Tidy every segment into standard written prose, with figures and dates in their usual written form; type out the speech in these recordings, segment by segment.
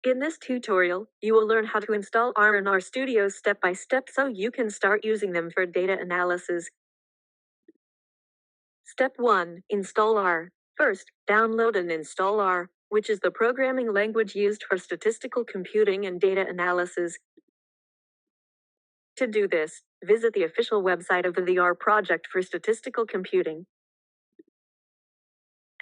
In this tutorial, you will learn how to install R in RStudio step by step so you can start using them for data analysis. Step 1. Install R. First, download and install R, which is the programming language used for statistical computing and data analysis. To do this, visit the official website of the R project for statistical computing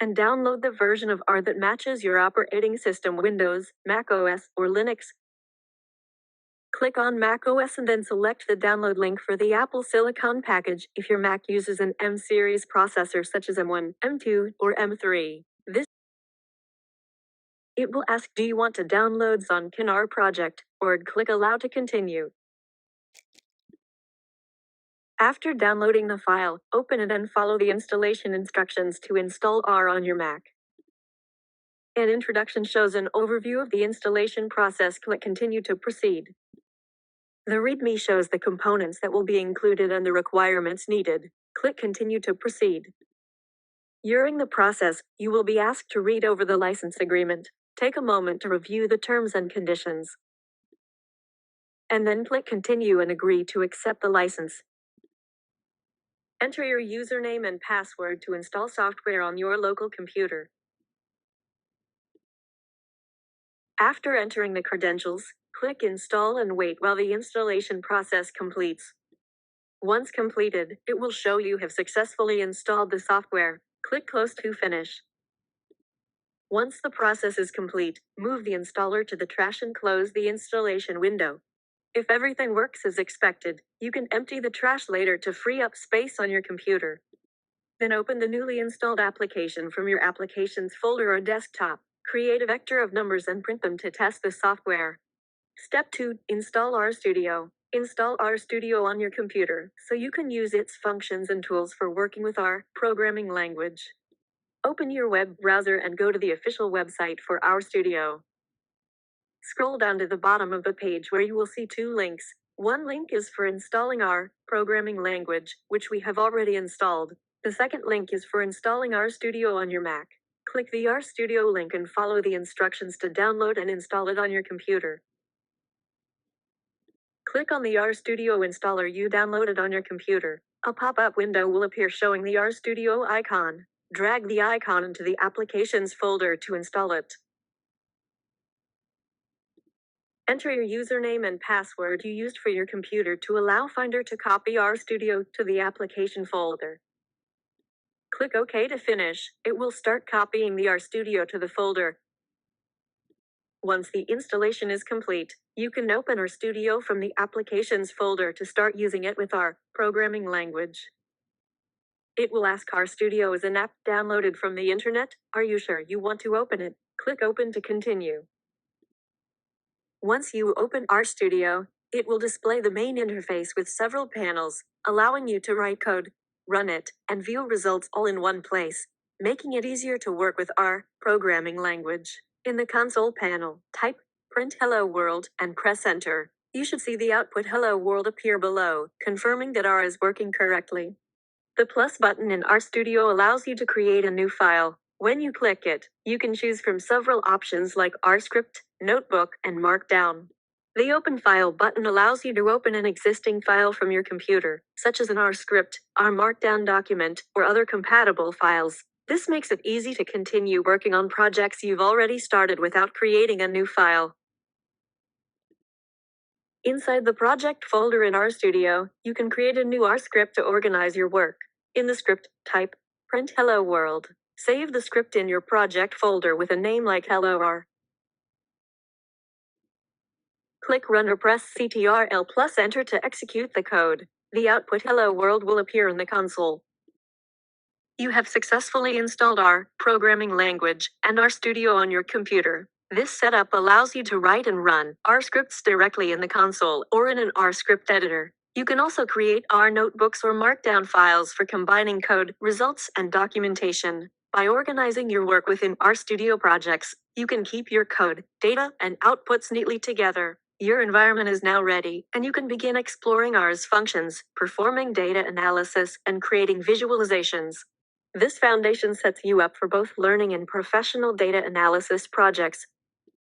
and download the version of R that matches your operating system: Windows, macOS, or Linux. Click on macOS and then select the download link for the Apple Silicon package if your Mac uses an M series processor such as M1, M2, or M3. It will ask, do you want to download on R project, or click Allow to continue. After downloading the file, open it and follow the installation instructions to install R on your Mac. An introduction shows an overview of the installation process. Click Continue to proceed. The README shows the components that will be included and the requirements needed. Click Continue to proceed. During the process, you will be asked to read over the license agreement. Take a moment to review the terms and conditions. And then click Continue and agree to accept the license. Enter your username and password to install software on your local computer. After entering the credentials, click Install and wait while the installation process completes. Once completed, it will show you have successfully installed the software. Click Close to finish. Once the process is complete, move the installer to the trash and close the installation window. If everything works as expected, you can empty the trash later to free up space on your computer. Then open the newly installed application from your Applications folder or desktop. Create a vector of numbers and print them to test the software. Step 2. Install RStudio. Install RStudio on your computer so you can use its functions and tools for working with R programming language. Open your web browser and go to the official website for RStudio. Scroll down to the bottom of the page where you will see two links. One link is for installing R programming language, which we have already installed. The second link is for installing RStudio on your Mac. Click the RStudio link and follow the instructions to download and install it on your computer. Click on the RStudio installer you downloaded on your computer. A pop-up window will appear showing the RStudio icon. Drag the icon into the Applications folder to install it. Enter your username and password you used for your computer to allow Finder to copy RStudio to the application folder. Click OK to finish. It will start copying the RStudio to the folder. Once the installation is complete, you can open RStudio from the Applications folder to start using it with R programming language. It will ask, RStudio is an app downloaded from the internet? Are you sure you want to open it? Click Open to continue. Once you open RStudio, it will display the main interface with several panels, allowing you to write code, run it, and view results all in one place, making it easier to work with R programming language. In the console panel, type Print Hello World and press Enter. You should see the output Hello World appear below, confirming that R is working correctly. The plus button in RStudio allows you to create a new file. When you click it, you can choose from several options like RScript, Notebook, and Markdown. The Open File button allows you to open an existing file from your computer, such as an RScript, R Markdown document, or other compatible files. This makes it easy to continue working on projects you've already started without creating a new file. Inside the project folder in RStudio, you can create a new R script to organize your work. In the script, type Print Hello World. Save the script in your project folder with a name like Hello R. Click Run or press Ctrl plus Enter to execute the code. The output Hello World will appear in the console. You have successfully installed R programming language and RStudio on your computer. This setup allows you to write and run R scripts directly in the console or in an R script editor. You can also create R notebooks or Markdown files for combining code, results, and documentation. By organizing your work within RStudio projects, you can keep your code, data, and outputs neatly together. Your environment is now ready, and you can begin exploring R's functions, performing data analysis, and creating visualizations. This foundation sets you up for both learning and professional data analysis projects.